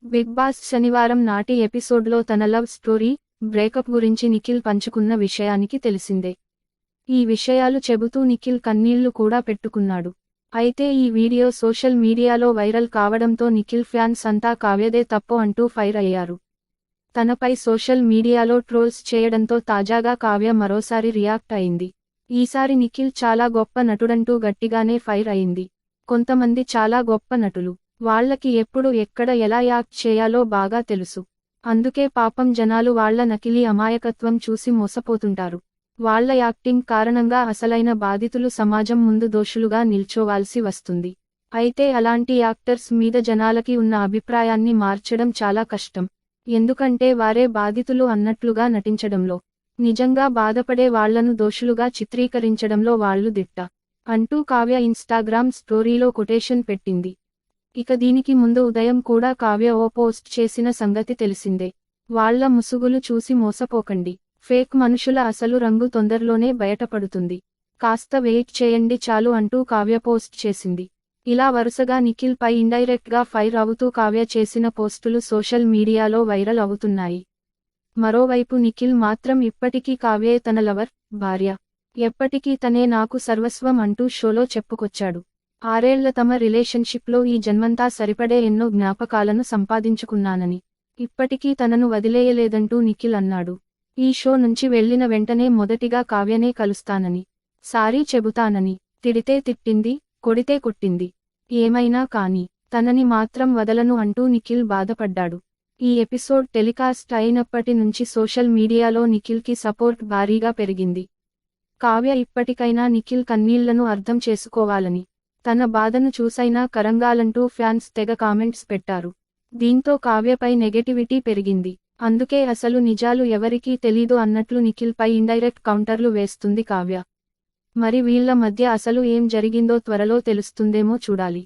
Big boss శనివారం నాటి ఎపిసోడ్లో తన లవ్ స్టోరీ, బ్రేకప్ గురించి నిఖిల్ పంచుకున్న విషయానికి తెలిసిందే. ఈ విషయాలు చెబుతూ నిఖిల్ కన్నీళ్లు కూడా పెట్టుకున్నాడు. అయితే ఈ వీడియో సోషల్ మీడియాలో వైరల్ కావడంతో నిఖిల్ ఫ్యాన్స్ అంతా కావ్యదే తప్పు అంటూ ఫైర్ అయ్యారు. తనపై సోషల్ మీడియాలో ట్రోల్స్ చేయడంతో తాజాగా కావ్య మరోసారి రియాక్ట్ అయింది. ఈసారి నిఖిల్ చాలా గొప్ప నటుడంటూ గట్టిగానే ఫైర్ అయింది. కొంతమంది చాలా గొప్ప నటులు. వాళ్లకి ఎప్పుడు ఎక్కడ ఎలా యాక్ట్ చేయాలో బాగా తెలుసు. అందుకే పాపం జనాలు వాళ్ల నకిలీ అమాయకత్వం చూసి మోసపోతుంటారు. వాళ్ల యాక్టింగ్ కారణంగా అసలైన బాధితులు సమాజం ముందు దోషులుగా నిల్చోవాల్సి వస్తుంది. అయితే అలాంటి యాక్టర్స్ మీద జనాలకి ఉన్న అభిప్రాయాన్ని మార్చడం చాలా కష్టం. ఎందుకంటే వారే బాధితులు అన్నట్లుగా నటించడంలో, నిజంగా బాధపడే వాళ్లను దోషులుగా చిత్రీకరించడంలో వాళ్లు దిట్ట అంటూ కావ్య ఇన్స్టాగ్రామ్ స్టోరీలో కొటేషన్ పెట్టింది. ఇక దీనికి ముందు ఉదయం కూడా కావ్య ఓ పోస్ట్ చేసిన సంగతి తెలిసిందే. వాళ్ల ముసుగులు చూసి మోసపోకండి. ఫేక్ మనుషుల అసలు రంగు తొందరలోనే బయటపడుతుంది. కాస్త వెయిట్ చేయండి చాలు అంటూ కావ్య పోస్ట్ చేసింది. ఇలా వరుసగా నిఖిల్ పై ఇండైరెక్ట్ గా ఫైర్ అవుతూ కావ్య చేసిన పోస్టులు సోషల్ మీడియాలో వైరల్ అవుతున్నాయి. మరోవైపు నిఖిల్ మాత్రం ఇప్పటికీ కావ్యే తన లవర్, భార్య. ఎప్పటికీ తనే నాకు సర్వస్వం అంటూ షోలో చెప్పుకొచ్చాడు. 6 ఏళ్ల తమ రిలేషన్షిప్లో ఈ జన్మంతా సరిపడే ఎన్నో జ్ఞాపకాలను సంపాదించుకున్నానని, ఇప్పటికీ తనను వదిలేయలేదంటూ నిఖిల్ అన్నాడు. ఈ షో నుంచి వెళ్లిన వెంటనే మొదటిగా కావ్యనే కలుస్తానని, సారీ చెబుతానని, తిడితే తిట్టింది, కొడితే కొట్టింది, ఏమైనా కానీ తనని మాత్రం వదలను అంటూ నిఖిల్ బాధపడ్డాడు. ఈ ఎపిసోడ్ టెలికాస్ట్ అయినప్పటి నుంచి సోషల్ మీడియాలో నిఖిల్కి సపోర్ట్ భారీగా పెరిగింది. కావ్య ఇప్పటికైనా నిఖిల్ కన్నీళ్లను అర్థం చేసుకోవాలని, తన బాధను చూసైనా కరంగాలంటూ ఫ్యాన్స్ తెగ కామెంట్స్ పెట్టారు. దీంతో కావ్యపై నెగటివిటీ పెరిగింది. అందుకే అసలు నిజాలు ఎవరికీ తెలీదు అన్నట్లు నిఖిల్ పై ఇండైరెక్ట్ కౌంటర్లు వేస్తుంది కావ్య. మరి వీళ్ల మధ్య అసలు ఏం జరిగిందో త్వరలో తెలుస్తుందేమో చూడాలి.